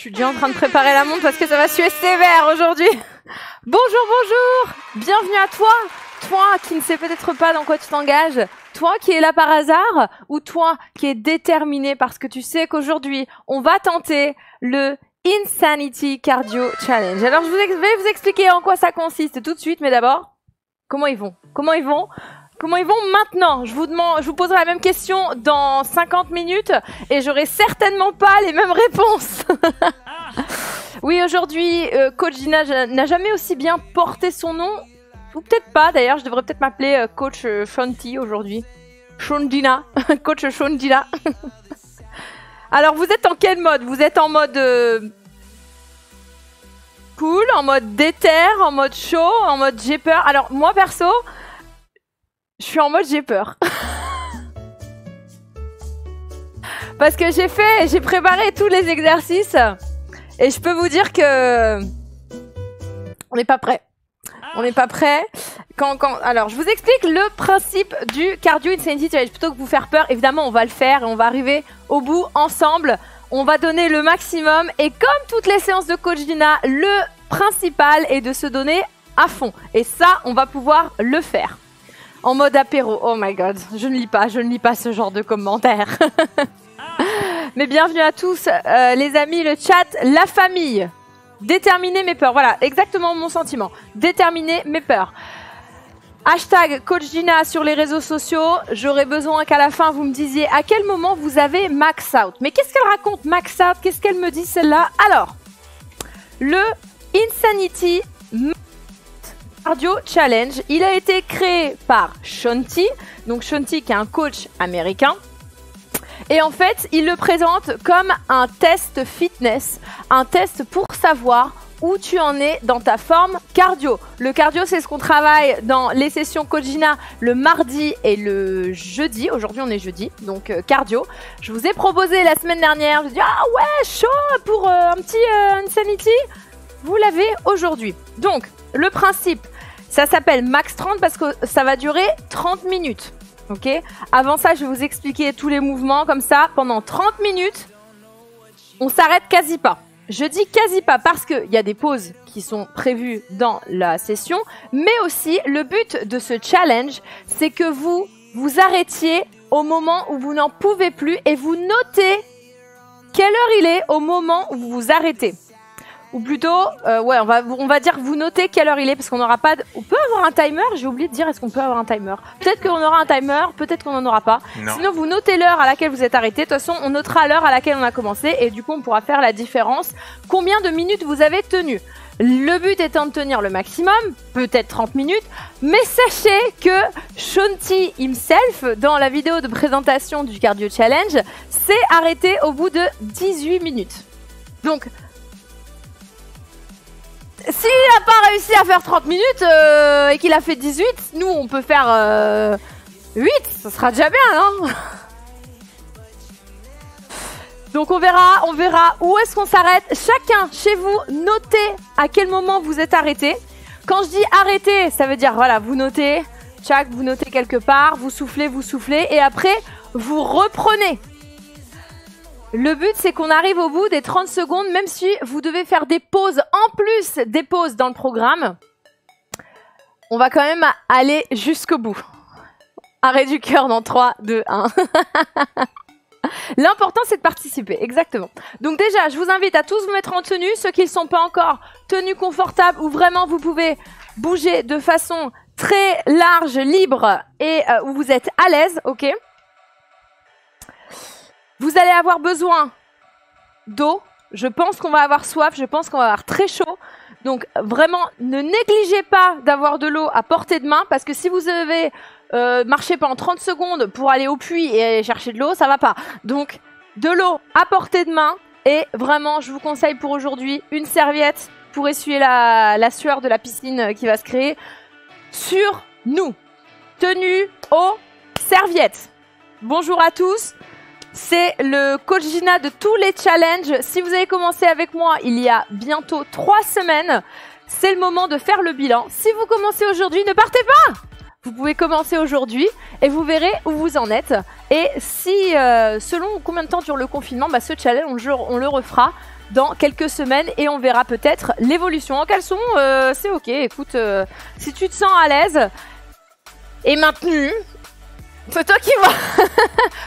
Je suis déjà en train de préparer la montre parce que ça va suer sévère aujourd'hui. Bonjour, bonjour. Bienvenue à toi. Toi qui ne sais peut-être pas dans quoi tu t'engages. Toi qui es là par hasard. Ou toi qui es déterminé parce que tu sais qu'aujourd'hui, on va tenter le Insanity Cardio Challenge. Alors, je vais vous expliquer en quoi ça consiste tout de suite. Mais d'abord, comment ils vont? Comment ils vont maintenant? Je vous poserai la même question dans 50 minutes et j'aurai certainement pas les mêmes réponses. Oui, aujourd'hui, Coach Dina n'a jamais aussi bien porté son nom. Ou peut-être pas, d'ailleurs, je devrais peut-être m'appeler Coach Shanti aujourd'hui. Shondina, Coach Shondina. Alors, vous êtes en quel mode? Vous êtes en mode cool, en mode déter, en mode chaud, en mode j'ai peur? Alors, moi, perso... je suis en mode j'ai peur. Parce que j'ai préparé tous les exercices et je peux vous dire que on n'est pas prêt. On n'est pas prêt. Alors, je vous explique le principe du Cardio Insanity Challenge. Plutôt que de vous faire peur, évidemment, on va le faire et on va arriver au bout ensemble. On va donner le maximum et comme toutes les séances de Coach Dina, le principal est de se donner à fond. Et ça, on va pouvoir le faire. En mode apéro. Oh my god, je ne lis pas ce genre de commentaires. Mais bienvenue à tous, les amis, le chat, la famille. Déterminer mes peurs. Voilà, exactement mon sentiment. Déterminer mes peurs. Hashtag Coach Dina sur les réseaux sociaux. J'aurais besoin qu'à la fin, vous me disiez à quel moment vous avez max out. Mais qu'est-ce qu'elle raconte, max out? Qu'est-ce qu'elle me dit, celle-là? Alors, le Insanity Cardio Challenge, il a été créé par Shanti, donc Shanti qui est un coach américain. Et en fait, il le présente comme un test fitness, un test pour savoir où tu en es dans ta forme cardio. Le cardio, c'est ce qu'on travaille dans les sessions Coach Dina le mardi et le jeudi. Aujourd'hui, on est jeudi, donc cardio. Je vous ai proposé la semaine dernière, je me dis ah ouais, chaud pour un petit Insanity. Vous l'avez aujourd'hui. Donc, le principe, ça s'appelle Max 30 parce que ça va durer 30 minutes. Ok? Avant ça, je vais vous expliquer tous les mouvements comme ça. Pendant 30 minutes, on s'arrête quasi pas. Je dis quasi pas parce qu'il y a des pauses qui sont prévues dans la session. Mais aussi, le but de ce challenge, c'est que vous vous arrêtiez au moment où vous n'en pouvez plus et vous notez quelle heure il est au moment où vous vous arrêtez. Ou plutôt, ouais, on va dire que vous notez quelle heure il est parce qu'on n'aura pas... On peut avoir un timer? J'ai oublié de dire, est-ce qu'on peut avoir un timer? Peut-être qu'on aura un timer, peut-être qu'on n'en aura pas. Non. Sinon, vous notez l'heure à laquelle vous êtes arrêté. De toute façon, on notera l'heure à laquelle on a commencé et du coup, on pourra faire la différence. Combien de minutes vous avez tenu? Le but étant de tenir le maximum, peut-être 30 minutes, mais sachez que Shanti himself, dans la vidéo de présentation du Cardio Challenge, s'est arrêté au bout de 18 minutes. Donc... s'il n'a pas réussi à faire 30 minutes et qu'il a fait 18, nous on peut faire 8, ça sera déjà bien, non? Donc on verra où est-ce qu'on s'arrête. Chacun chez vous, notez à quel moment vous êtes arrêté. Quand je dis arrêter, ça veut dire voilà, vous notez, vous notez quelque part, vous soufflez et après vous reprenez. Le but, c'est qu'on arrive au bout des 30 secondes, même si vous devez faire des pauses, en plus des pauses dans le programme. On va quand même aller jusqu'au bout. Arrêt du cœur dans 3, 2, 1. L'important, c'est de participer, exactement. Donc déjà, je vous invite à tous vous mettre en tenue. Ceux qui ne sont pas encore tenus confortables, où vraiment vous pouvez bouger de façon très large, libre, et où vous êtes à l'aise, ok ? Vous allez avoir besoin d'eau. Je pense qu'on va avoir soif. Je pense qu'on va avoir très chaud. Donc, vraiment, ne négligez pas d'avoir de l'eau à portée de main. Parce que si vous devez marcher pendant 30 secondes pour aller au puits et aller chercher de l'eau, ça va pas. Donc, de l'eau à portée de main. Et vraiment, je vous conseille pour aujourd'hui une serviette pour essuyer la sueur de la piscine qui va se créer sur nous. Tenue aux serviettes. Bonjour à tous. C'est le Coach Dina de tous les challenges. Si vous avez commencé avec moi il y a bientôt 3 semaines, c'est le moment de faire le bilan. Si vous commencez aujourd'hui, ne partez pas! Vous pouvez commencer aujourd'hui et vous verrez où vous en êtes. Et si, selon combien de temps dure le confinement, bah ce challenge, on le refera. dans quelques semaines et on verra peut-être l'évolution. En caleçon, c'est ok, écoute, si tu te sens à l'aise et maintenu, c'est toi qui vois.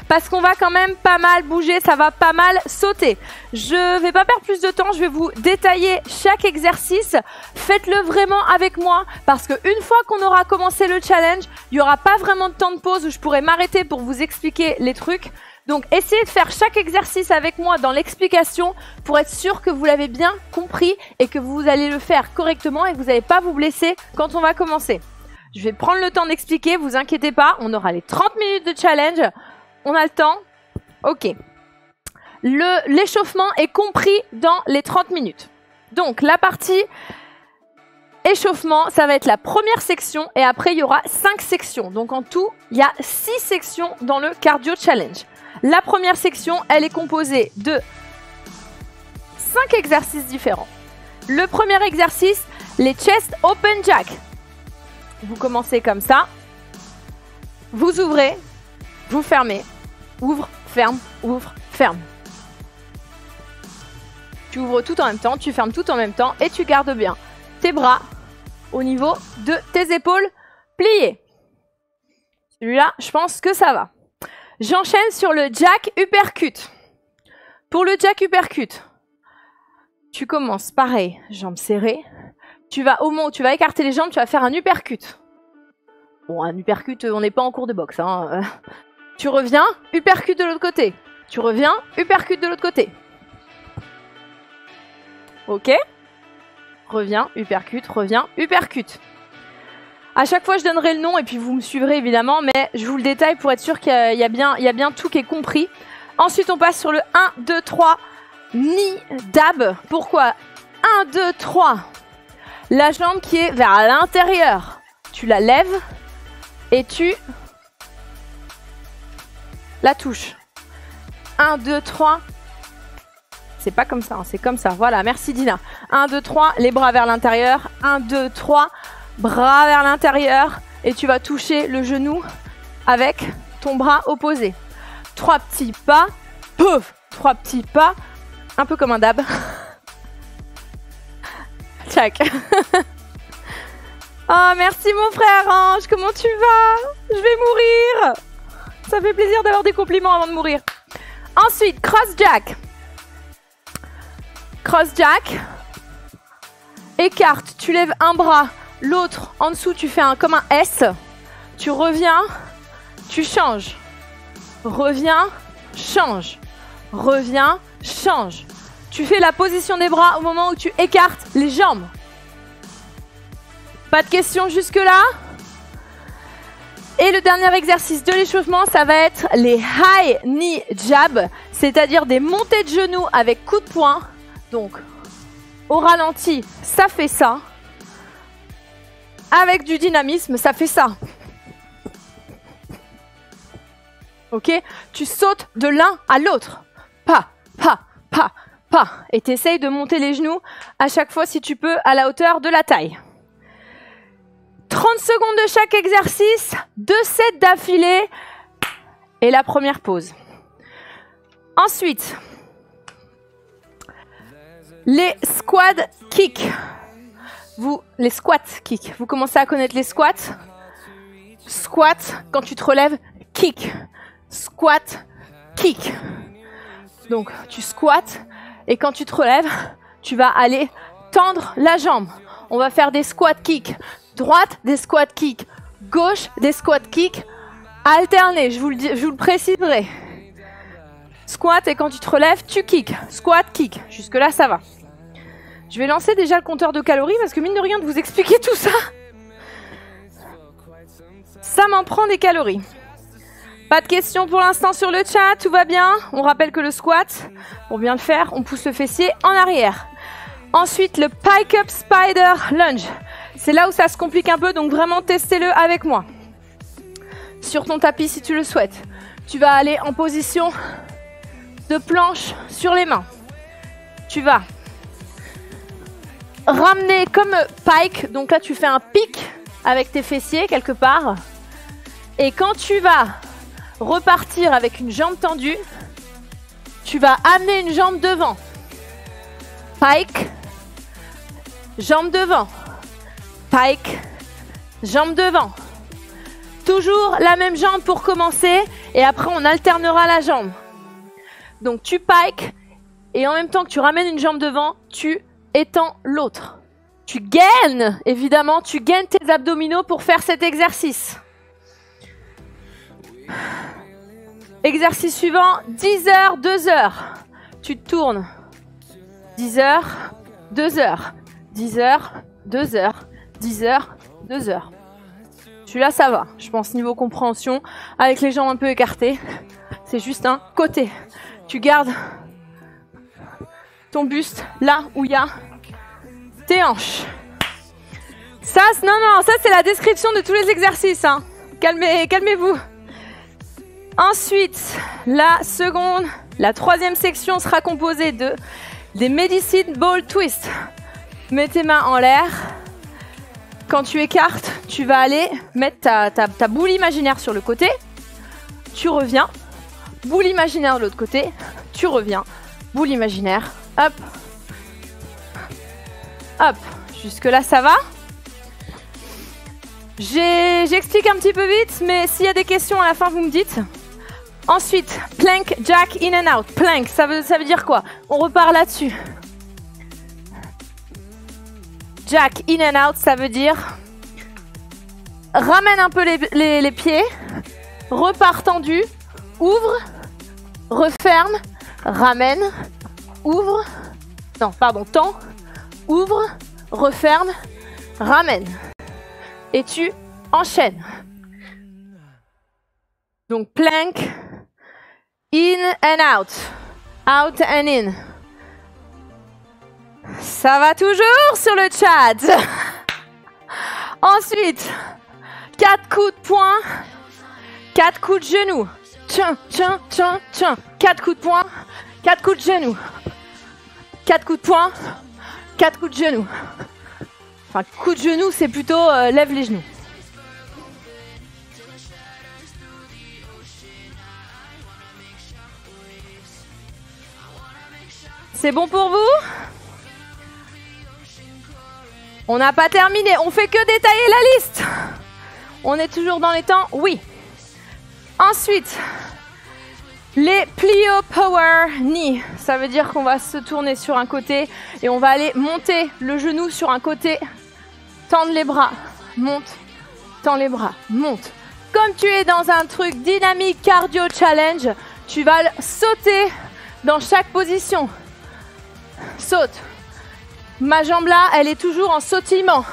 Parce qu'on va quand même pas mal bouger, ça va pas mal sauter. Je vais pas perdre plus de temps, je vais vous détailler chaque exercice. Faites-le vraiment avec moi parce qu'une fois qu'on aura commencé le challenge, il n'y aura pas vraiment de temps de pause où je pourrai m'arrêter pour vous expliquer les trucs. Donc essayez de faire chaque exercice avec moi dans l'explication pour être sûr que vous l'avez bien compris et que vous allez le faire correctement et que vous n'allez pas vous blesser quand on va commencer. Je vais prendre le temps d'expliquer, vous inquiétez pas, on aura les 30 minutes de challenge. On a le temps. Ok. L'échauffement est compris dans les 30 minutes. Donc la partie échauffement, ça va être la première section et après il y aura 5 sections. Donc en tout, il y a 6 sections dans le cardio challenge. La première section, elle est composée de 5 exercices différents. Le premier exercice, les chest open jack. Vous commencez comme ça. Vous ouvrez, vous fermez. Ouvre, ferme, ouvre, ferme. Tu ouvres tout en même temps, tu fermes tout en même temps et tu gardes bien tes bras au niveau de tes épaules pliées. Celui-là, je pense que ça va. J'enchaîne sur le jack uppercut. Pour le jack uppercut, tu commences pareil, jambes serrées. Tu vas au moment où tu vas écarter les jambes, tu vas faire un uppercut. Bon, un uppercut, on n'est pas en cours de boxe. Hein. Tu reviens, uppercut de l'autre côté. Tu reviens, uppercut de l'autre côté. Ok. Reviens, uppercut, reviens, uppercut. À chaque fois, je donnerai le nom et puis vous me suivrez évidemment, mais je vous le détaille pour être sûr qu'il y a bien tout qui est compris. Ensuite, on passe sur le 1, 2, 3, knee dab. Pourquoi 1, 2, 3. La jambe qui est vers l'intérieur. Tu la lèves et tu la touches. 1, 2, 3. C'est pas comme ça, hein, c'est comme ça. Voilà, merci Dina. 1, 2, 3, les bras vers l'intérieur. 1, 2, 3, bras vers l'intérieur. Et tu vas toucher le genou avec ton bras opposé. 3 petits pas. Pouf, 3 petits pas. Un peu comme un dab. Tchac. Oh, merci mon frère Ange, comment tu vas? Je vais mourir. Ça fait plaisir d'avoir des compliments avant de mourir. Ensuite, cross jack. Cross jack. Écarte, tu lèves un bras, l'autre en dessous, tu fais comme un S. Tu reviens, tu changes. Reviens, change. Reviens, change. Tu fais la position des bras au moment où tu écartes les jambes. Pas de questions jusque-là? Et le dernier exercice de l'échauffement, ça va être les high knee jab, c'est-à-dire des montées de genoux avec coup de poing. Donc, au ralenti, ça fait ça. Avec du dynamisme, ça fait ça. Ok? Tu sautes de l'un à l'autre. Pas, pas, pas, pas. Et tu essayes de monter les genoux à chaque fois, si tu peux, à la hauteur de la taille. 30 secondes de chaque exercice, 2 sets d'affilée et la première pause. Ensuite, les squat kicks. Les squat kicks. Vous commencez à connaître les squats. Squat, quand tu te relèves, kick. Squat, kick. Donc, tu squattes et quand tu te relèves, tu vas aller tendre la jambe. On va faire des squat kicks. Droite, des squat kicks. Gauche, des squat kicks. Alternés, je vous le préciserai. Squat et quand tu te relèves, tu kicks. Squat, kick. Jusque là, ça va. Je vais lancer déjà le compteur de calories parce que mine de rien de vous expliquer tout ça, ça m'en prend des calories. Pas de questions pour l'instant sur le chat, tout va bien. On rappelle que le squat, pour bien le faire, on pousse le fessier en arrière. Ensuite, le pike up spider lunge. C'est là où ça se complique un peu, donc vraiment testez-le avec moi. Sur ton tapis si tu le souhaites. Tu vas aller en position de planche sur les mains. Tu vas ramener comme pike, donc là tu fais un pic avec tes fessiers quelque part. Et quand tu vas repartir avec une jambe tendue, tu vas amener une jambe devant. pike, jambe devant, pike, jambe devant. Toujours la même jambe pour commencer et après on alternera la jambe. Donc tu pike et en même temps que tu ramènes une jambe devant, tu étends l'autre. Tu gaines, évidemment, tu gaines tes abdominaux pour faire cet exercice. Exercice suivant, 10 heures, 2 heures. Tu te tournes. 10 heures, 2 heures. 10 heures, 2 heures. 10 heures, 2 heures. Celui-là, ça va. Je pense niveau compréhension, avec les jambes un peu écartées. C'est juste un côté. Tu gardes ton buste là où il y a tes hanches. Ça, non, ça c'est la description de tous les exercices. Hein. Calmez-vous. Ensuite, la troisième section sera composée des Medicine Ball Twist. Mets tes mains en l'air. Quand tu écartes, tu vas aller mettre ta boule imaginaire sur le côté. Tu reviens. Boule imaginaire de l'autre côté. Tu reviens. Boule imaginaire. Hop. Hop. Jusque là, ça va? J'explique un petit peu vite, mais s'il y a des questions à la fin, vous me dites. Ensuite, plank, jack, in and out. Plank, ça veut dire quoi? On repart là-dessus. Jack, in and out, ça veut dire ramène un peu les pieds, repars tendu, ouvre, referme, ramène, ouvre, non, pardon, tend, ouvre, referme, ramène. Et tu enchaînes. Donc plank, in and out and in. Ça va toujours sur le chat. Ensuite, 4 coups de poing, 4 coups de genou. Tiens. 4 coups de poing, 4 coups de genou. 4 coups de poing, 4 coups de genou. Enfin, coup de genou, c'est plutôt lève les genoux. C'est bon pour vous? On n'a pas terminé, on fait que détailler la liste. On est toujours dans les temps? Oui. Ensuite, les plio power knee. Ça veut dire qu'on va se tourner sur un côté et on va aller monter le genou sur un côté. Tendre les bras, monte, tends les bras, monte. Comme tu es dans un truc dynamique cardio challenge, tu vas sauter dans chaque position. Saute. Ma jambe là, elle est toujours en sautillement.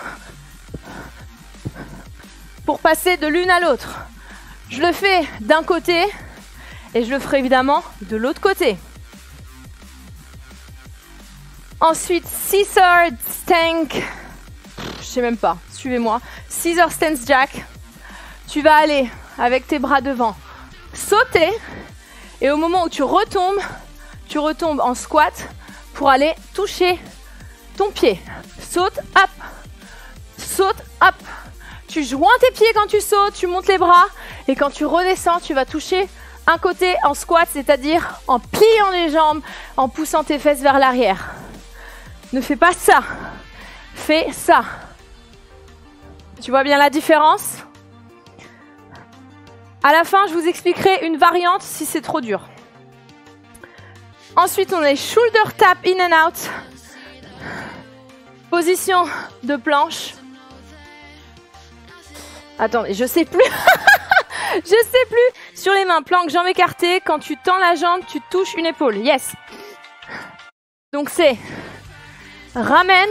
Pour passer de l'une à l'autre. Je le fais d'un côté et je le ferai évidemment de l'autre côté. Ensuite, scissor stank. Je sais même pas, suivez-moi. Scissor stance jack. Tu vas aller avec tes bras devant, sauter. Et au moment où tu retombes en squat pour aller toucher ton pied. Saute, hop. Saute, hop. Tu joins tes pieds quand tu sautes, tu montes les bras. Et quand tu redescends, tu vas toucher un côté en squat, c'est-à-dire en pliant les jambes, en poussant tes fesses vers l'arrière. Ne fais pas ça. Fais ça. Tu vois bien la différence? À la fin, je vous expliquerai une variante si c'est trop dur. Ensuite, on est shoulder tap in and out. Position de planche. Attendez, je sais plus. Je sais plus. Sur les mains, planque, jambes écartées. Quand tu tends la jambe, tu touches une épaule. Yes. Donc c'est ramène,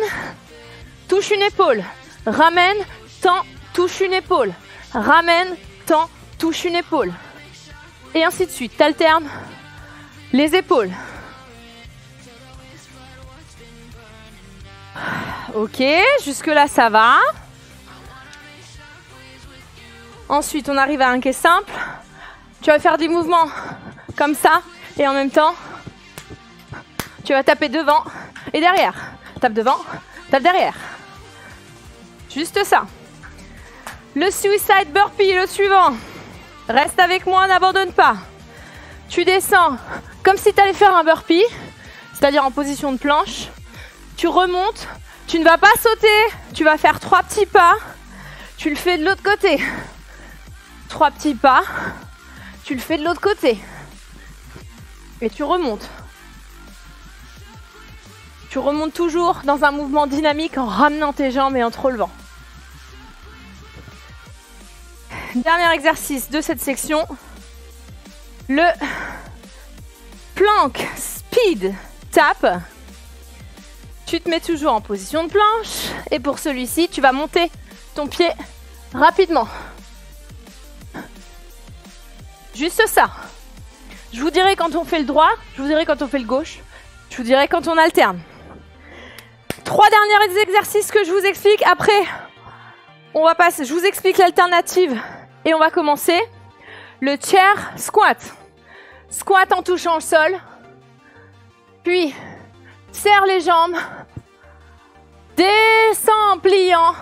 touche une épaule. Ramène, tends, touche une épaule. Ramène, tends, touche une épaule. Et ainsi de suite. T'alternes les épaules. Ok, jusque-là, ça va. Ensuite, on arrive à un qui est simple. Tu vas faire des mouvements comme ça. Et en même temps, tu vas taper devant et derrière. Tape devant, tape derrière. Juste ça. Le suicide burpee, le suivant. Reste avec moi, n'abandonne pas. Tu descends comme si tu allais faire un burpee, c'est-à-dire en position de planche. tu remontes, tu ne vas pas sauter, tu vas faire 3 petits pas, tu le fais de l'autre côté. 3 petits pas, tu le fais de l'autre côté. Et tu remontes. Tu remontes toujours dans un mouvement dynamique en ramenant tes jambes et en te relevant. Dernier exercice de cette section, le plank speed tap. Tu te mets toujours en position de planche et pour celui-ci, tu vas monter ton pied rapidement. Juste ça. Je vous dirai quand on fait le droit, je vous dirai quand on fait le gauche, je vous dirai quand on alterne. 3 derniers exercices que je vous explique. Après, on va passer, je vous explique l'alternative et on va commencer le chair squat. Squat en touchant le sol. Puis, serre les jambes. Descends en pliant.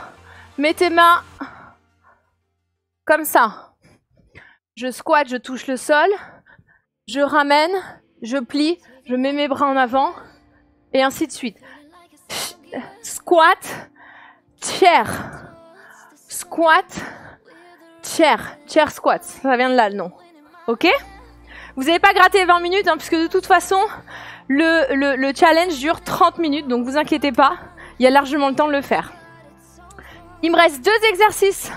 Mets tes mains comme ça. Je squatte, je touche le sol. Je ramène, je plie, je mets mes bras en avant. Et ainsi de suite. Squat, chair. Squat, chair. Chair squat. Ça vient de là le nom. Ok? Vous n'avez pas gratté 20 minutes, hein, puisque de toute façon, le challenge dure 30 minutes. Donc vous inquiétez pas, il y a largement le temps de le faire. Il me reste 2 exercices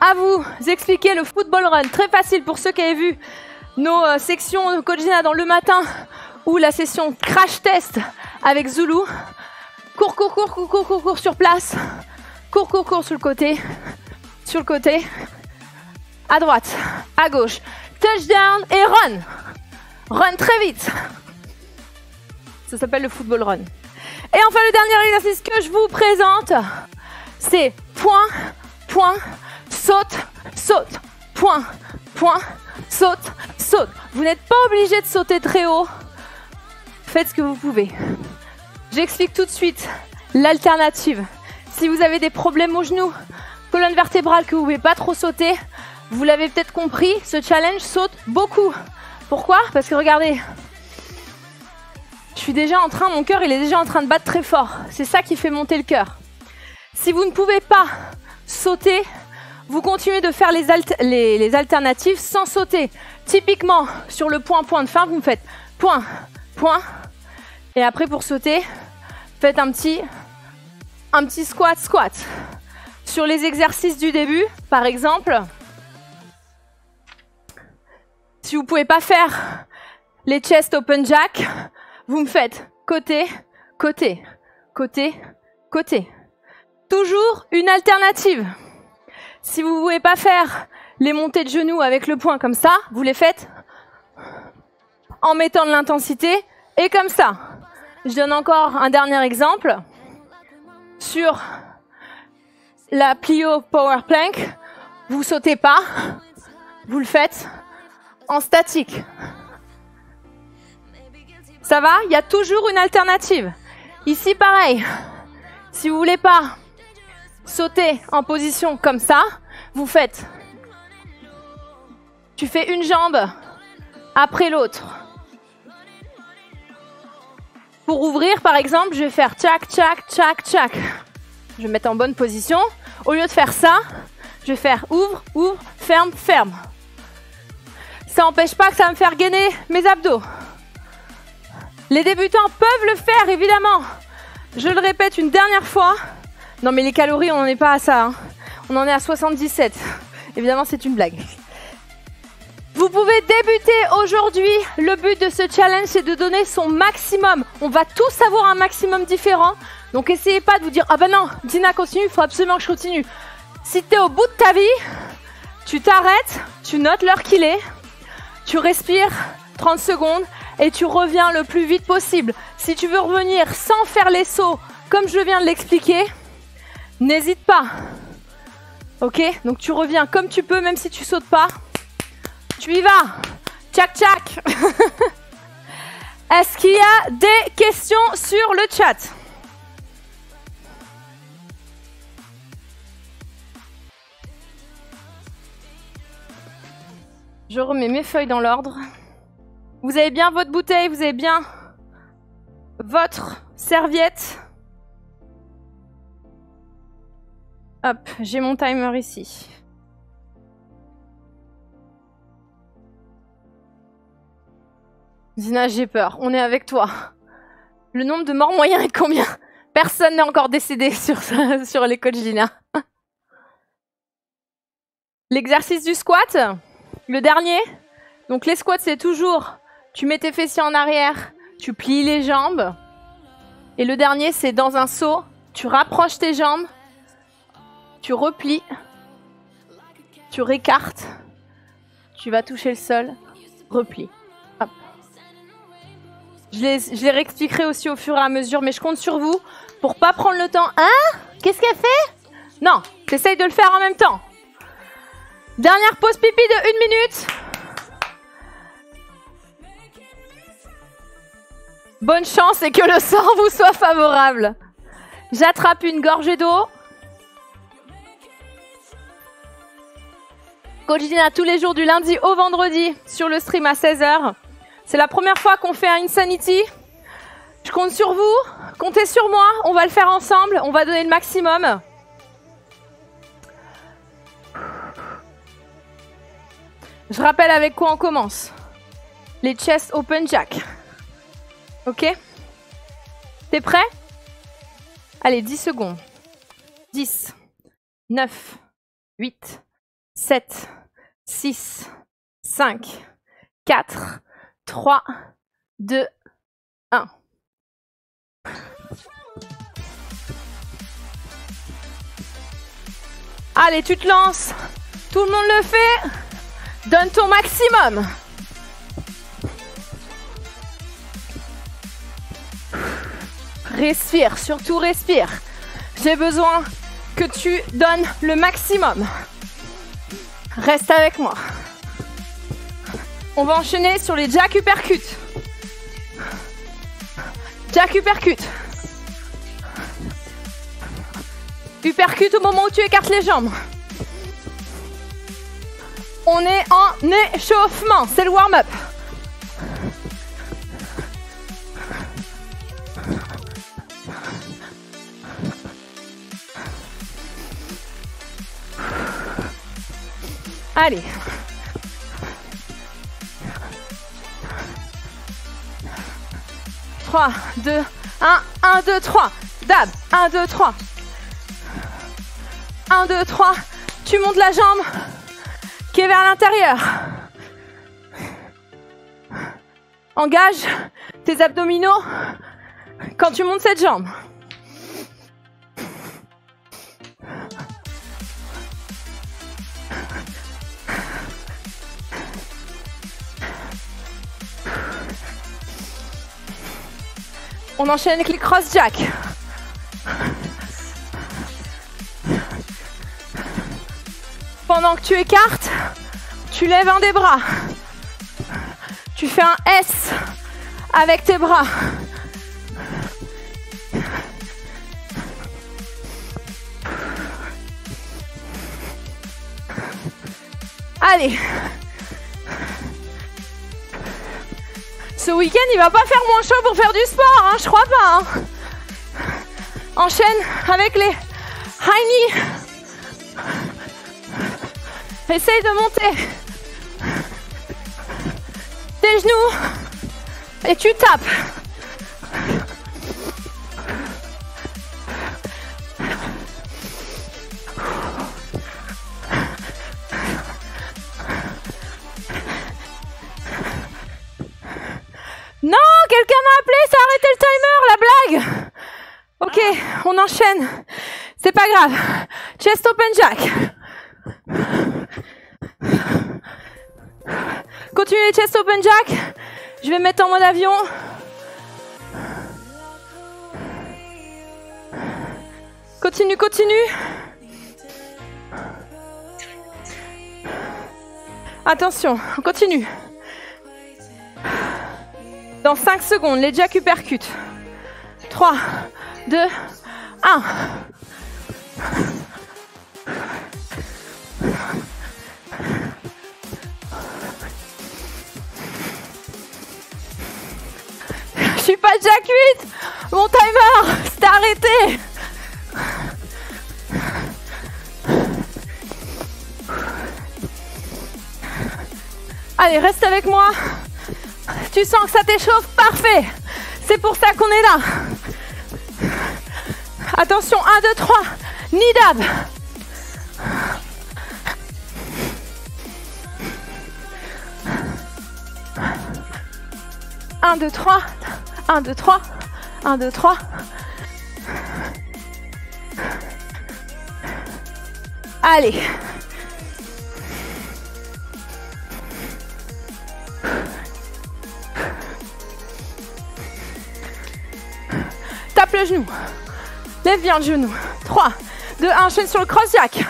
à vous expliquer. Le football run, très facile pour ceux qui avaient vu nos sections Coach Gina dans le matin ou la session crash test avec Zulu. Cours, cours, cours, cours, cours, cours, cours sur place. Cours, cours, cours sur le côté, à droite, à gauche. Touchdown et run. Run très vite. Ça s'appelle le football run. Et enfin, le dernier exercice que je vous présente, c'est point, point, saute, saute, point, point, saute, saute. Vous n'êtes pas obligé de sauter très haut. Faites ce que vous pouvez. J'explique tout de suite l'alternative. Si vous avez des problèmes au genou, colonne vertébrale, que vous ne pouvez pas trop sauter, vous l'avez peut-être compris, ce challenge saute beaucoup. Pourquoi? Parce que regardez, mon cœur il est déjà en train de battre très fort. C'est ça qui fait monter le cœur. Si vous ne pouvez pas sauter, vous continuez de faire les alternatives sans sauter. Typiquement, sur le point de fin, vous me faites point, point. Et après, pour sauter, faites un petit squat, squat. Sur les exercices du début, par exemple, si vous ne pouvez pas faire les chest open jack, vous me faites côté, côté, côté, côté. Toujours une alternative. Si vous ne pouvez pas faire les montées de genoux avec le poing comme ça, vous les faites en mettant de l'intensité et comme ça. Je donne encore un dernier exemple. Sur la plio power plank, vous sautez pas, vous le faites en statique. Ça va? Il y a toujours une alternative. Ici, pareil. Si vous voulez pas sauter en position comme ça, vous faites. Tu fais une jambe après l'autre. Pour ouvrir, par exemple, je vais faire tchac, tchac, tchac, tchac. Je vais me mettre en bonne position. Au lieu de faire ça, je vais faire ouvre, ouvre, ferme, ferme. Ça n'empêche pas que ça va me faire gainer mes abdos. Les débutants peuvent le faire, évidemment. Je le répète une dernière fois. Non, mais les calories, on n'en est pas à ça. Hein. On en est à 77. Évidemment, c'est une blague. Vous pouvez débuter aujourd'hui. Le but de ce challenge, c'est de donner son maximum. On va tous avoir un maximum différent. Donc, essayez pas de vous dire « Ah ben non, Dina continue, il faut absolument que je continue. » Si tu es au bout de ta vie, tu t'arrêtes, tu notes l'heure qu'il est, tu respires 30 secondes et tu reviens le plus vite possible. Si tu veux revenir sans faire les sauts, comme je viens de l'expliquer, n'hésite pas. Ok? Donc, tu reviens comme tu peux, même si tu sautes pas. Tu y vas. Tchac, tchac. Est-ce qu'il y a des questions sur le chat? Je remets mes feuilles dans l'ordre. Vous avez bien votre bouteille, vous avez bien votre serviette. Hop, j'ai mon timer ici. Zina, j'ai peur. On est avec toi. Le nombre de morts moyens est combien? Personne n'est encore décédé sur les coachs Zina. L'exercice du squat, le dernier. Donc les squats, c'est toujours, tu mets tes fessiers en arrière, tu plies les jambes. Et le dernier, c'est dans un saut, tu rapproches tes jambes, tu replies, tu récartes, tu vas toucher le sol, replie. Hop. Je les réexpliquerai aussi au fur et à mesure, mais je compte sur vous pour pas prendre le temps. Hein? Qu'est-ce qu'elle fait? Non, t'essayes de le faire en même temps. Dernière pause pipi de 1 minute. Bonne chance et que le sort vous soit favorable. J'attrape une gorgée d'eau. Coach Zina tous les jours du lundi au vendredi sur le stream à 16h. C'est la première fois qu'on fait un Insanity. Je compte sur vous, comptez sur moi, on va le faire ensemble, on va donner le maximum. Je rappelle avec quoi on commence. Les chest open jack. Ok? T'es prêt? Allez, 10 secondes. 10, 9, 8, 7, 6, 5, 4, 3, 2, 1. Allez, tu te lances. Tout le monde le fait. Donne ton maximum. Respire, surtout respire. J'ai besoin que tu donnes le maximum. Reste avec moi. On va enchaîner sur les jack uppercut. Jack uppercut. Uppercut au moment où tu écartes les jambes. On est en échauffement, c'est le warm-up. Allez. Trois, 2, 1, 1, 2, 3. Dab, 1, 2, 3. 1, 2, 3. Tu montes la jambe qui est vers l'intérieur. Engage tes abdominaux quand tu montes cette jambe. On enchaîne avec les cross jack. Pendant que tu écartes, tu lèves un des bras. Tu fais un S avec tes bras. Allez. Ce week-end, il va pas faire moins chaud pour faire du sport, hein, je crois pas. Hein. Enchaîne avec les high knee. Essaye de monter tes genoux et tu tapes. Non, quelqu'un m'a appelé, ça a arrêté le timer, la blague. Ok, on enchaîne. C'est pas grave. Chest open jack. Continue les chest open jack. Je vais me mettre en mode avion. Continue, continue. Attention, on continue. Dans 5 secondes, les jack uppercut. 3, 2, 1. Je suis pas jack 8. Mon timer s'est arrêté. Allez, reste avec moi. Tu sens que ça t'échauffe? Parfait. C'est pour ça qu'on est là. Attention, 1, 2, 3. Nidab. 1, 2, 3. 1, 2, 3. 1, 2, 3. Allez. Tape le genou. Lève bien le genou. 3, 2, 1, enchaîne sur le cross-jack.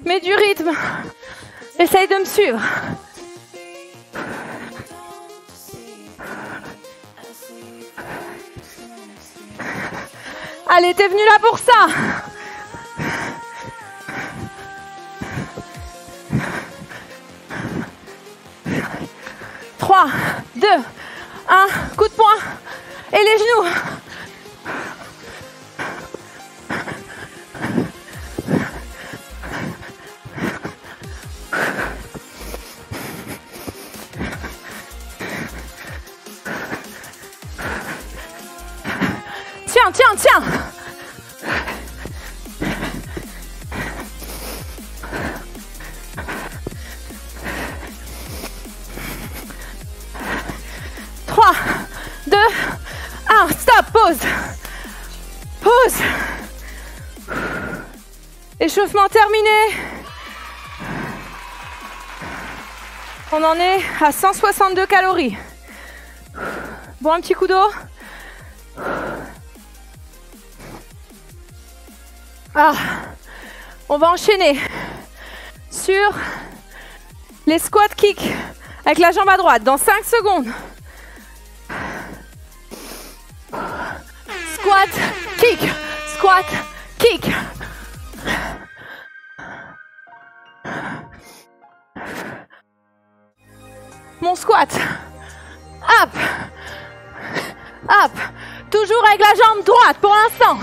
Mets du rythme. Essaye de me suivre. Allez, t'es venu là pour ça. Trois, 2, 1, coup de poing. Et les genoux. Tiens, tiens, tiens. Trois, 2, 1, stop, pause. Pause. Échauffement terminé. On en est à 162 calories. Bon, un petit coup d'eau. Ah, on va enchaîner sur les squat kicks avec la jambe à droite dans 5 secondes. Squat, kick, squat, kick. Mon squat. Up, up. Toujours avec la jambe droite pour l'instant.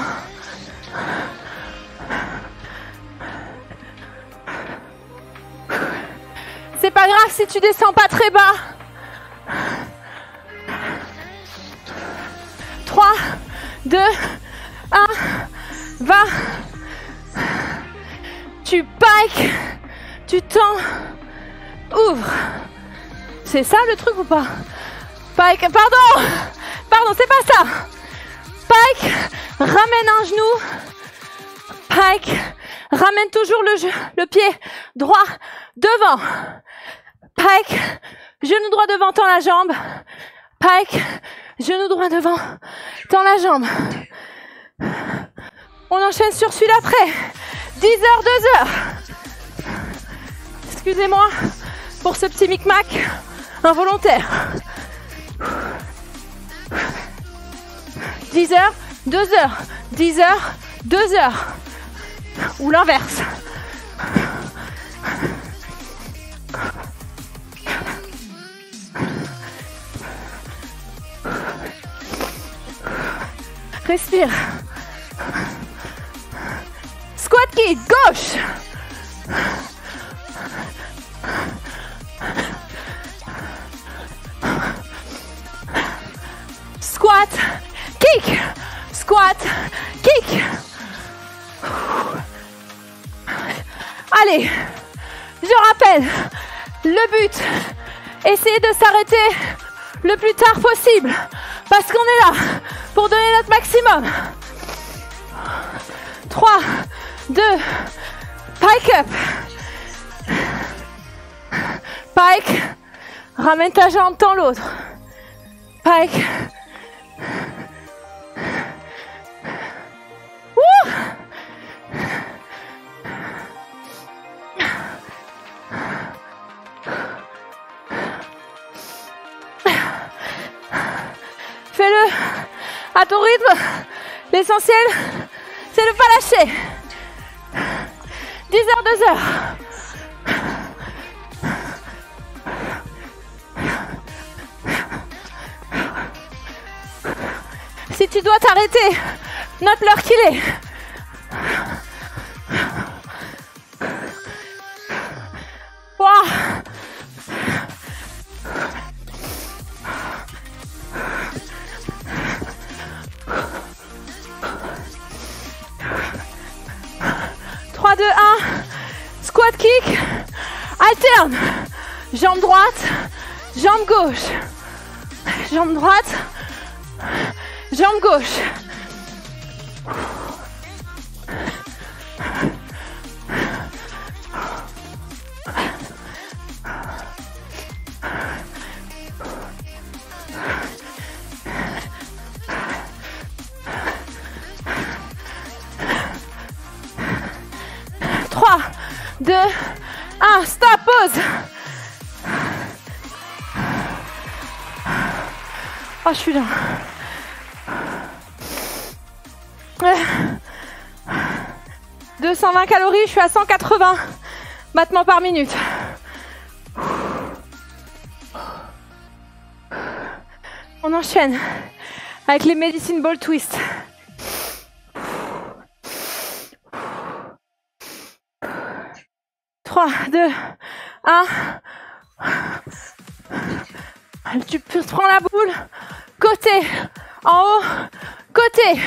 C'est pas grave si tu descends pas très bas. 3, 2, 1, va. Tu pike, tu tends, ouvre. C'est ça le truc ou pas? Pike, pardon, c'est pas ça. Pike, ramène un genou. Pike, ramène toujours le pied droit devant. Pike, genou droit devant, tends la jambe. Pike, genou droit devant, tends la jambe. On enchaîne sur celui d'après. 10 heures, 2 heures. Excusez-moi pour ce petit micmac involontaire. 10 heures, 2 heures. 10 heures, 2 heures. Ou l'inverse. Respire. Squat kick, gauche. Squat, kick. Squat, kick. Allez, je rappelle, le but, essayez de s'arrêter le plus tard possible parce qu'on est là pour donner notre maximum. 3, 2, pike up. Pike, ramène ta jambe, tends l'autre. Pike. Wouh! Fais-le à ton rythme. L'essentiel, c'est de ne pas lâcher. 10 heures, 2 heures. Si tu dois t'arrêter Note l'heure qu'il est. Wow. Trois, deux, un. Squat kick. Alterne. Jambe droite. Jambe gauche. Jambe droite. Jambe gauche. Trois, deux, un. Stop, pause. Oh, je suis là. 220 calories, je suis à 180 battements par minute. On enchaîne avec les Medicine Ball Twist. Trois, deux, un. Tu prends la boule. Côté, en haut, côté.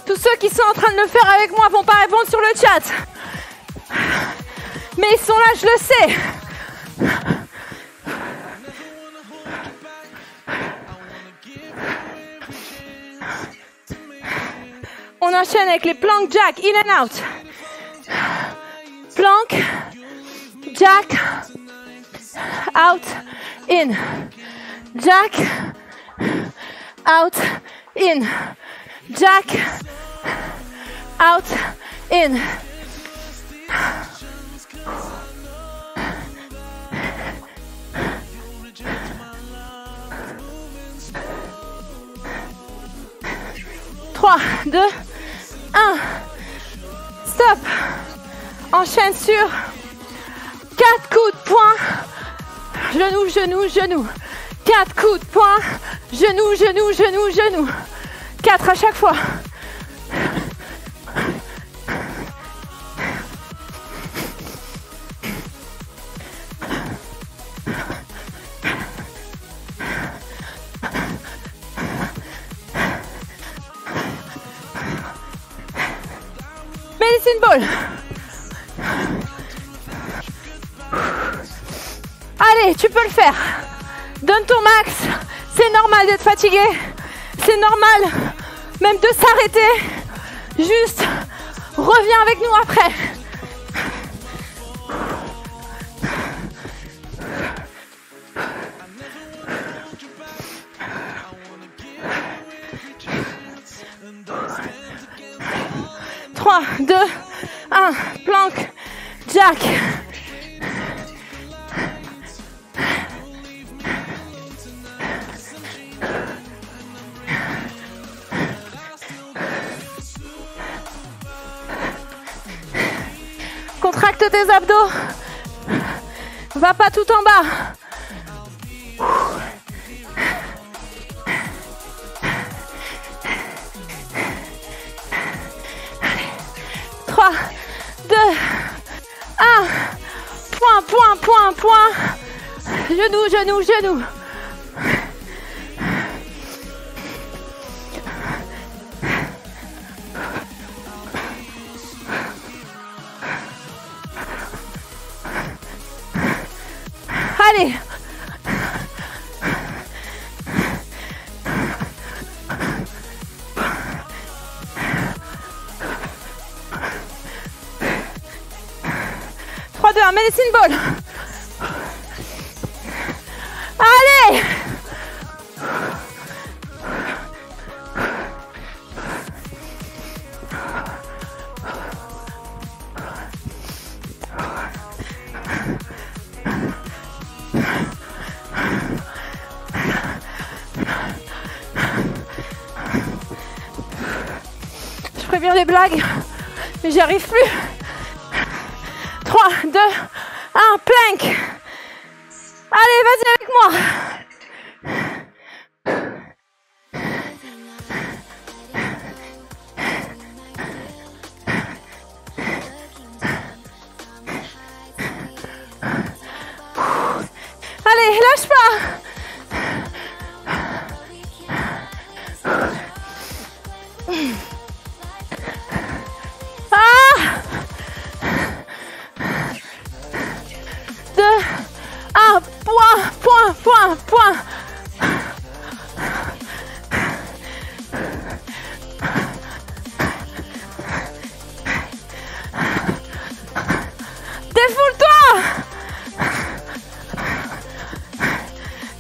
Tous ceux qui sont en train de le faire avec moi vont pas répondre sur le chat. Mais ils sont là, je le sais. On enchaîne avec les plank jack, in and out. Plank, jack, out, in. Jack, out, in. Jack, out, in. Trois, deux, un. Stop. Enchaîne sur 4 coups de poing. Genou, genou, genou. 4 coups de poing. Genou, genou, genou, genou. 4 à chaque fois. Medicine Ball. Allez, tu peux le faire. Donne ton max. C'est normal d'être fatigué. C'est normal même de s'arrêter. Juste, reviens avec nous après. Trois, deux, un. Plank, jack. Contracte tes abdos. Va pas tout en bas. Allez. 3, 2, 1. Point, point, point, point. Genou, genou, genou. Allez. Trois, deux, un, Medicine Ball. Allez. Je préviens les blagues, mais j'y arrive plus. 3, 2, 1, plank. Allez, vas-y avec moi. Allez, lâche pas. Ah 2, 1, point. Défoule-toi.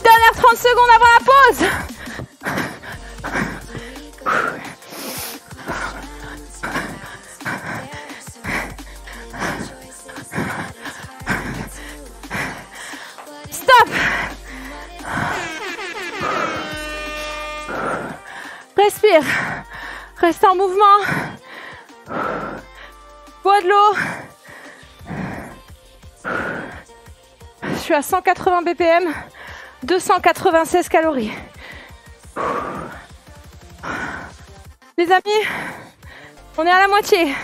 Dernière 30 secondes avant la pause. Stop. Respire. Reste en mouvement. Bois de l'eau. Je suis à 180 BPM, 296 calories. Les amis, on est à la moitié.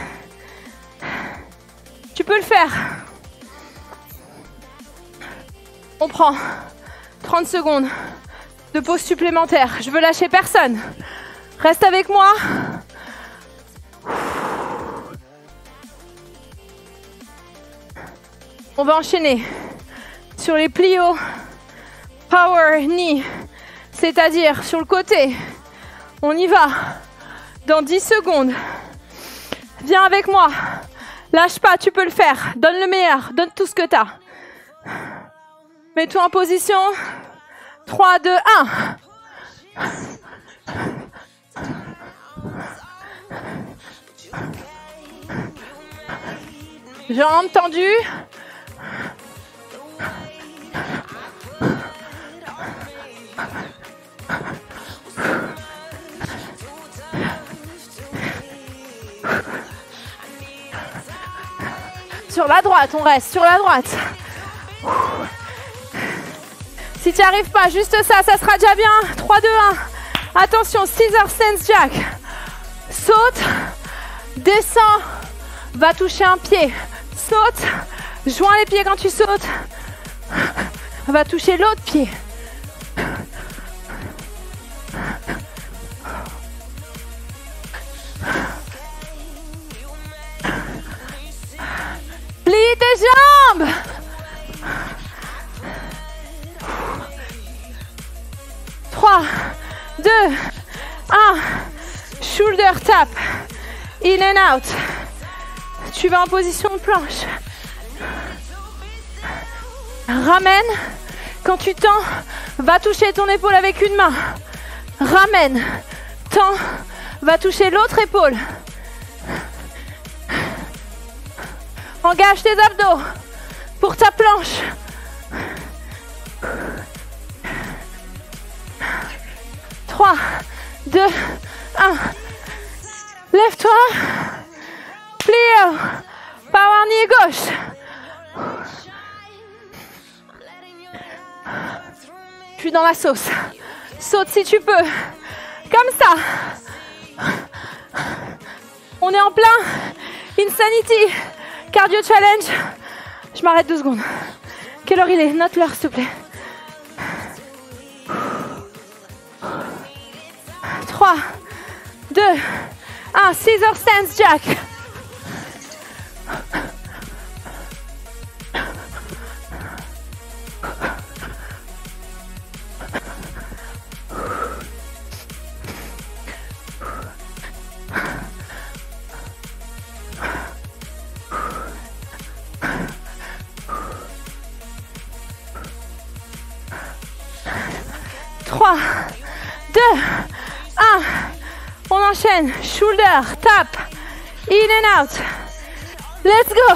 Tu peux le faire. On prend 30 secondes de pause supplémentaire. Je veux lâcher personne. Reste avec moi. On va enchaîner sur les plios power knee, c'est-à-dire sur le côté. On y va dans 10 secondes. Viens avec moi. Lâche pas, tu peux le faire. Donne le meilleur, donne tout ce que tu as. Mets-toi en position. 3, 2, 1. Jambes tendues. Sur la droite, on reste sur la droite. Si tu n'y arrives pas, juste ça sera déjà bien. 3, 2, 1. Attention, scissor stance jack. Saute, descends, va toucher un pied. Saute, joins les pieds quand tu sautes. Va toucher l'autre pied. Plie tes jambes. Trois, 2, 1. Shoulder tap. In and out. Tu vas en position de planche. Ramène. Quand tu tends, va toucher ton épaule avec une main. Ramène. Tends. Va toucher l'autre épaule. Engage tes abdos pour ta planche. Trois, 2, 1. Lève-toi. Plie. Power knee gauche. Je suis dans la sauce. Saute si tu peux. Comme ça. On est en plein Insanity Cardio Challenge. Je m'arrête 2 secondes. Quelle heure il est? Note l'heure s'il te plaît. 3, 2, 1. Scissor stance jack. On enchaîne. Shoulder, tap, in and out. Let's go.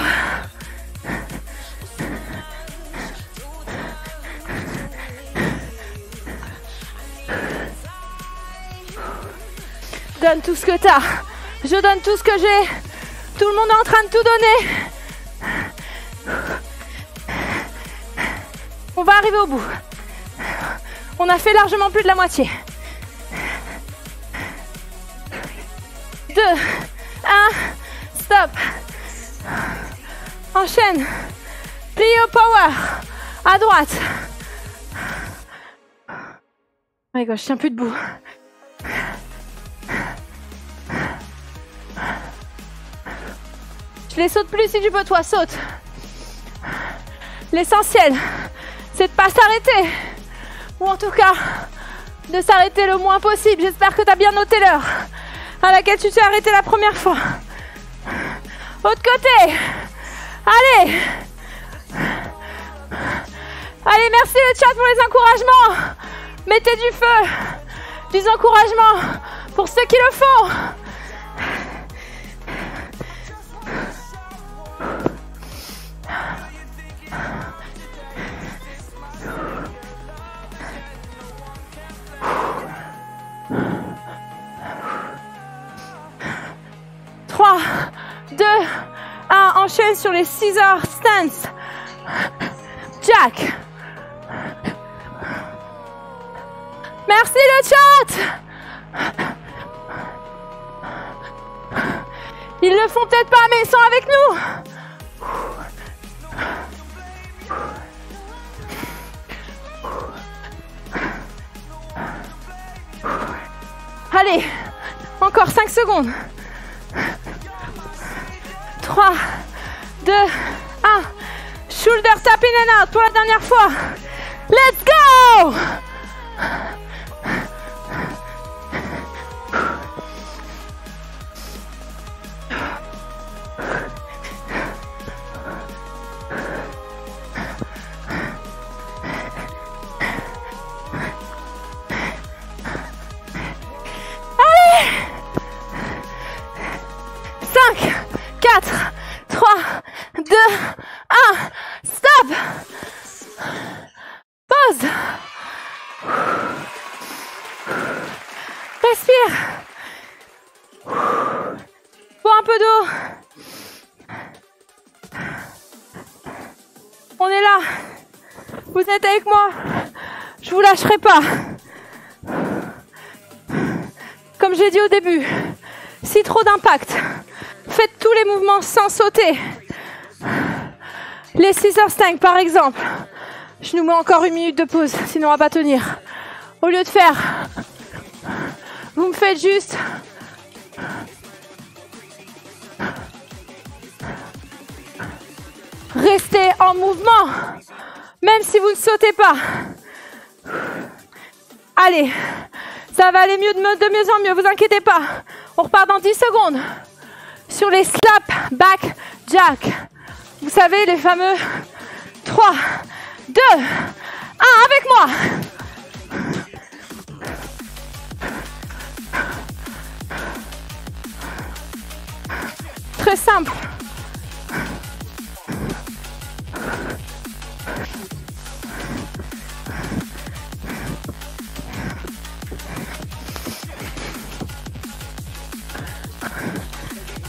Donne tout ce que t'as. Je donne tout ce que j'ai. Tout le monde est en train de tout donner. On va arriver au bout. On a fait largement plus de la moitié. 2, 1, stop. Enchaîne. Plie au power. À droite. My God, je tiens plus debout. Je les saute plus si tu peux, toi, saute. L'essentiel, c'est de pas s'arrêter. Ou en tout cas, de s'arrêter le moins possible. J'espère que tu as bien noté l'heure à laquelle tu t'es arrêté la première fois. Autre côté. Allez. Allez, merci le chat pour les encouragements. Mettez du feu, des encouragements pour ceux qui le font. Trois, 2, 1, enchaîne sur les scissors stance. Jack. Merci le chat. Ils le font peut-être pas, mais ils sont avec nous. Allez, encore 5 secondes. 3, 2, 1. Shoulder tap in and out pour la dernière fois. Let's go! Allez! 5, 4, 3, 2, 1. Stop! Pause. Respire. Bois un peu d'eau. On est là. Vous êtes avec moi. Je vous lâcherai pas. Comme j'ai dit au début, si trop d'impact, faites tous les mouvements sans sauter. Les scissors stank par exemple. Je nous mets encore 1 minute de pause, sinon on va pas tenir. Au lieu de faire, vous me faites juste rester en mouvement, même si vous ne sautez pas. Allez, ça va aller mieux de mieux en mieux, vous inquiétez pas. On repart dans 10 secondes sur les slap back jack. Vous savez, les fameux 3, 2, 1, avec moi. Très simple.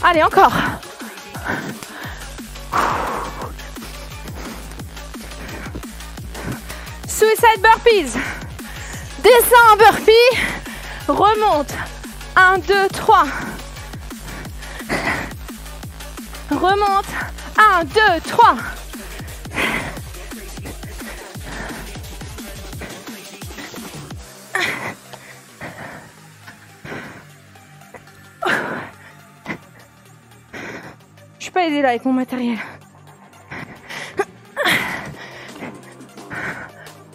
Allez, encore. Suicide burpees. Descends en burpee. Remonte. 1, 2, 3. Remonte. 1, 2, 3. Je suis pas aidée là avec mon matériel.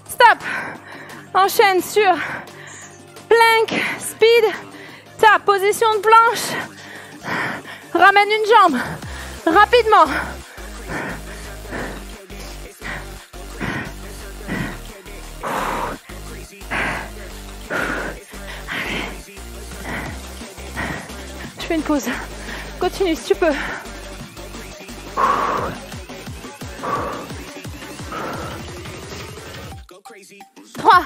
Stop. Enchaîne sur plank, speed, tap, position de planche. Ramène une jambe. Rapidement. Je fais une pause. Continue si tu peux. 3,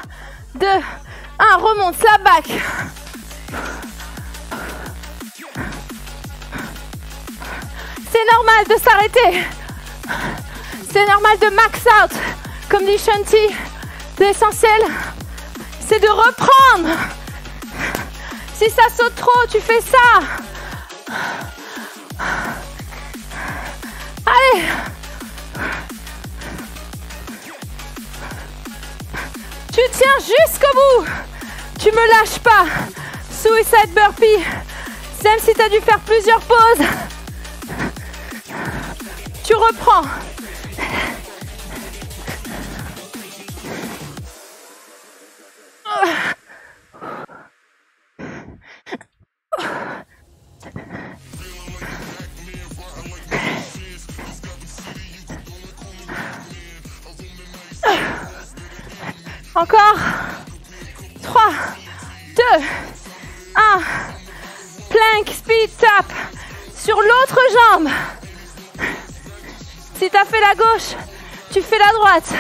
2, 1, remonte, slap back. C'est normal de s'arrêter. C'est normal de max out Comme dit Shanti, l'essentiel, c'est de reprendre. Si ça saute trop, tu fais ça. Allez. Tu tiens jusqu'au bout. Tu me lâches pas. Suicide burpee. Même si tu as dû faire plusieurs pauses, tu reprends. Encore. 3, 2, 1. Plank, speed, tap. Sur l'autre jambe. Si tu as fait la gauche, tu fais la droite.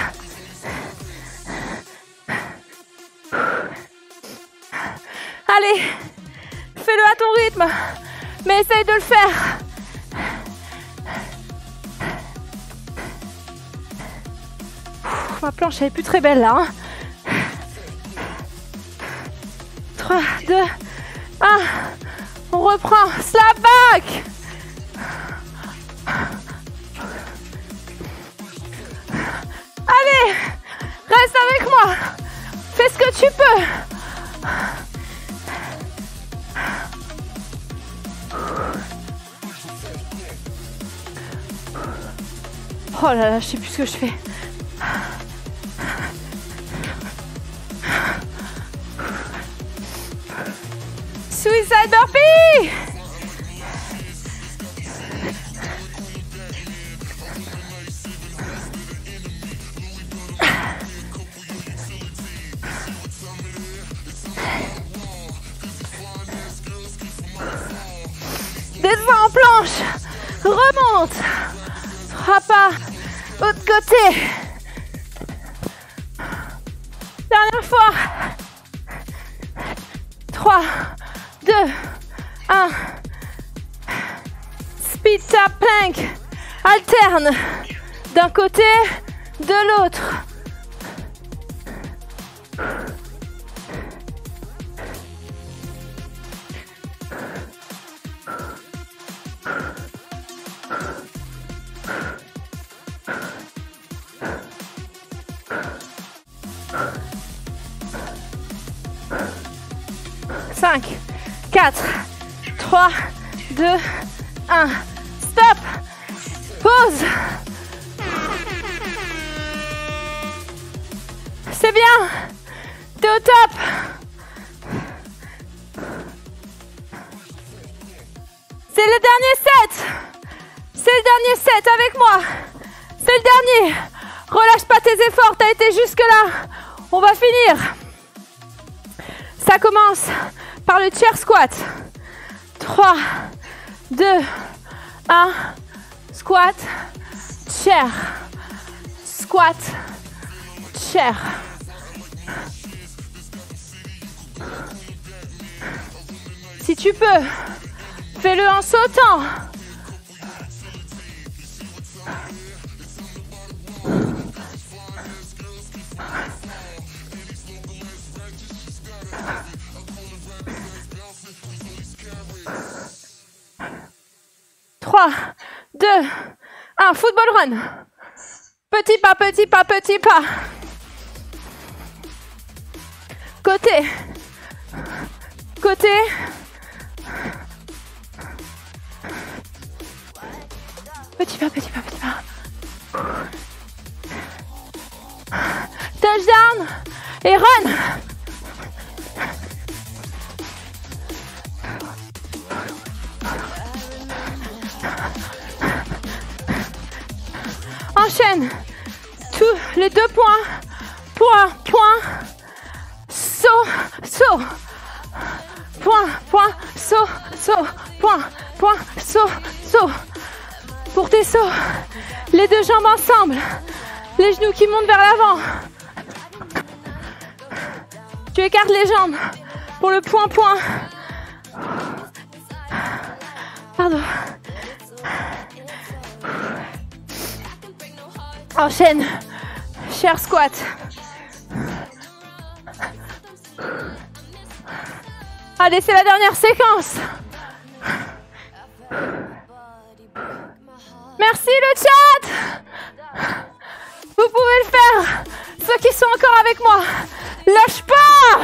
Allez, fais-le à ton rythme, mais essaye de le faire. Ma planche, elle est plus très belle là. Hein. 3, 2, 1. On reprend. Slap back. Allez, reste avec moi. Fais ce que tu peux. Oh là là, je sais plus ce que je fais. Suicide burpee. Descends en planche. Remonte. 3 pas. Autre côté. Dernière fois. 3, 2, 1. Speed tap plank. Alterne d'un côté, de l'autre. Cinq, 4, 3, 2, 1. Stop. Pause. C'est bien. T'es au top. C'est le dernier set. C'est le dernier set avec moi. C'est le dernier. Relâche pas tes efforts. T'as été jusque là. On va finir. Ça commence par le chair squat. 3, 2, 1. Squat, chair. Squat, chair. Si tu peux, fais-le en sautant. Trois, 2, 1, football run. Petit pas, petit pas, petit pas. Côté. Côté. Petit pas, petit pas, petit pas. Touchdown et run. Enchaîne tous les 2 points. Point, point. Saut, saut. Point, point, saut, saut. Point, point, saut, saut. Pour tes sauts, les 2 jambes ensemble. Les genoux qui montent vers l'avant. Tu écartes les jambes pour le point, point. Pardon. Enchaîne chair squat. Allez, c'est la dernière séquence. Merci le chat. Vous pouvez le faire. Ceux qui sont encore avec moi, lâche pas.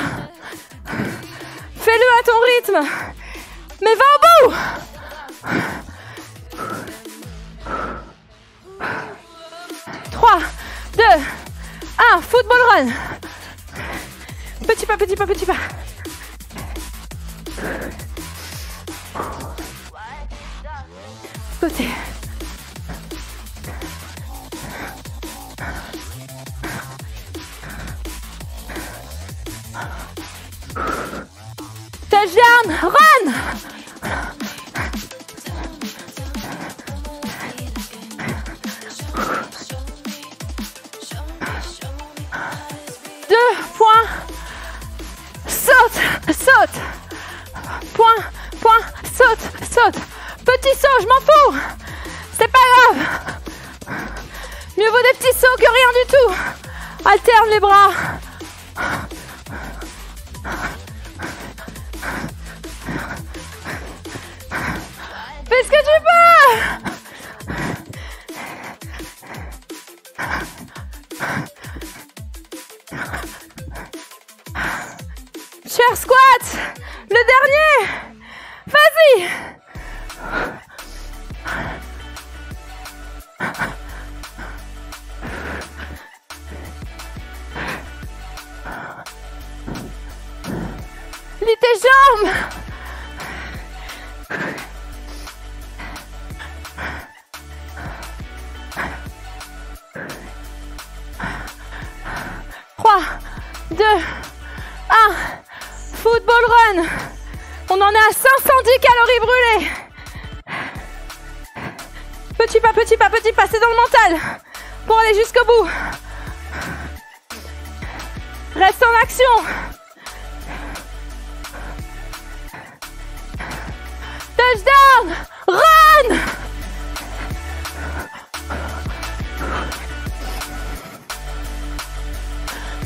Fais-le à ton rythme. Mais va au bout. 3, 2, 1, football run. Petit pas, petit pas, petit pas. Côté. Touchdown, run. Saute. Point, saute. Petit saut, je m'en fous. C'est pas grave. Mieux vaut des petits sauts que rien du tout. Alterne les bras. Fais ce que tu peux. Chair squat, le dernier. Vas-y. Lis tes jambes. Trois, 2, 1. Football run. On en est à 510 calories brûlées. Petit pas, c'est dans le mental. Pour aller jusqu'au bout. Reste en action. Touchdown. Run.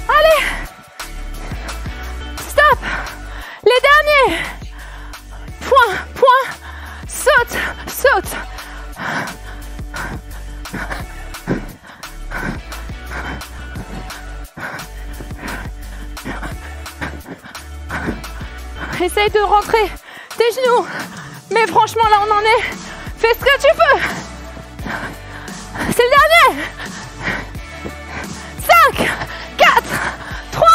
Allez. Stop. Les derniers. Point. Saute. Essaye de rentrer tes genoux. Mais franchement, là, on en est. Fais ce que tu peux. C'est le dernier. 5, 4, 3,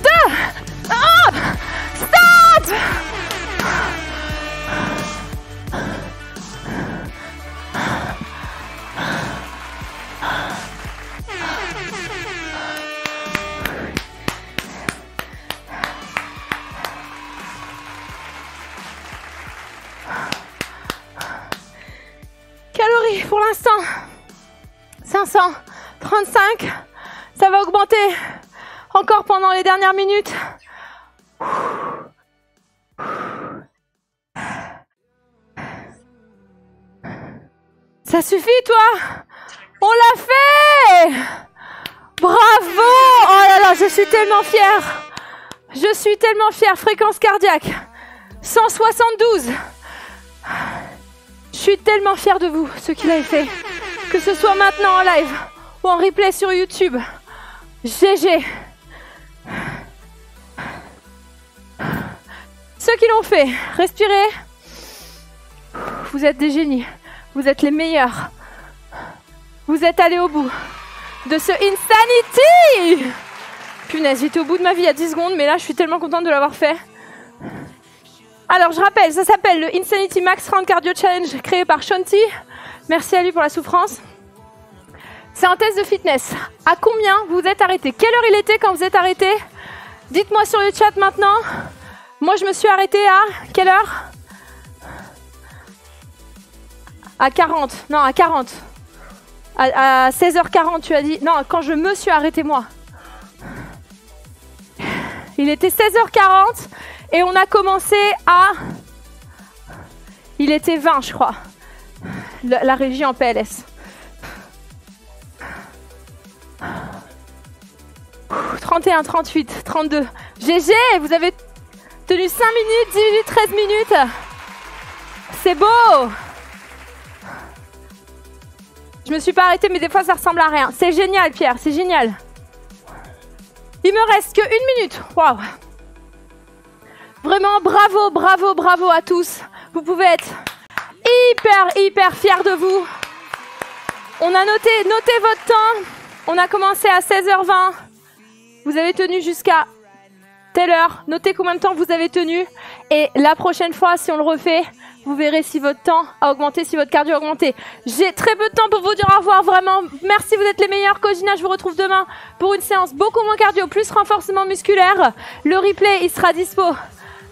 2, 1. Start. Calories pour l'instant 535. Ça va augmenter encore pendant les dernières minutes. Ça suffit, toi? On l'a fait! Bravo! Oh là là, je suis tellement fière. Je suis tellement fière. Fréquence cardiaque 172. Je suis tellement fière de vous, ceux qui l'avaient fait. Que ce soit maintenant en live ou en replay sur YouTube. GG. Ceux qui l'ont fait, respirez. Vous êtes des génies. Vous êtes les meilleurs. Vous êtes allés au bout de ce Insanity. Punaise, j'étais au bout de ma vie il y a 10 secondes, mais là, je suis tellement contente de l'avoir fait. Alors, je rappelle, ça s'appelle le Insanity Max Round Cardio Challenge créé par Shanti. Merci à lui pour la souffrance. C'est un test de fitness. À combien vous êtes arrêté? Quelle heure il était quand vous êtes arrêté? Dites-moi sur le chat maintenant. Moi, je me suis arrêtée à quelle heure? À 40. Non, à 40. À 16h40, tu as dit. Non, quand je me suis arrêtée, moi. Il était 16h40 et on a commencé à... Il était 20, je crois. La régie en PLS. 31, 38, 32. GG, vous avez tenu 5 minutes, 10 minutes, 13 minutes. C'est beau. Je me suis pas arrêtée, mais des fois ça ressemble à rien. C'est génial, Pierre, c'est génial. Il me reste que 1 minute. Waouh. Vraiment, bravo, bravo, bravo à tous. Vous pouvez être hyper fiers de vous. On a noté votre temps. On a commencé à 16h20. Vous avez tenu jusqu'à telle heure. Notez combien de temps vous avez tenu. Et la prochaine fois, si on le refait, vous verrez si votre temps a augmenté, si votre cardio a augmenté. J'ai très peu de temps pour vous dire au revoir, vraiment. Merci, vous êtes les meilleurs. Cogina, je vous retrouve demain pour une séance beaucoup moins cardio, plus renforcement musculaire. Le replay, il sera dispo,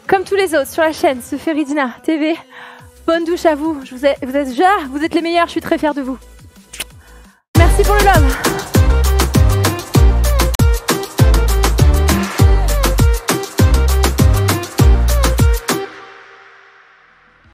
comme tous les autres, sur la chaîne Sophiridina TV. Bonne douche à vous. Vous êtes les meilleurs, je suis très fière de vous. Merci pour le love.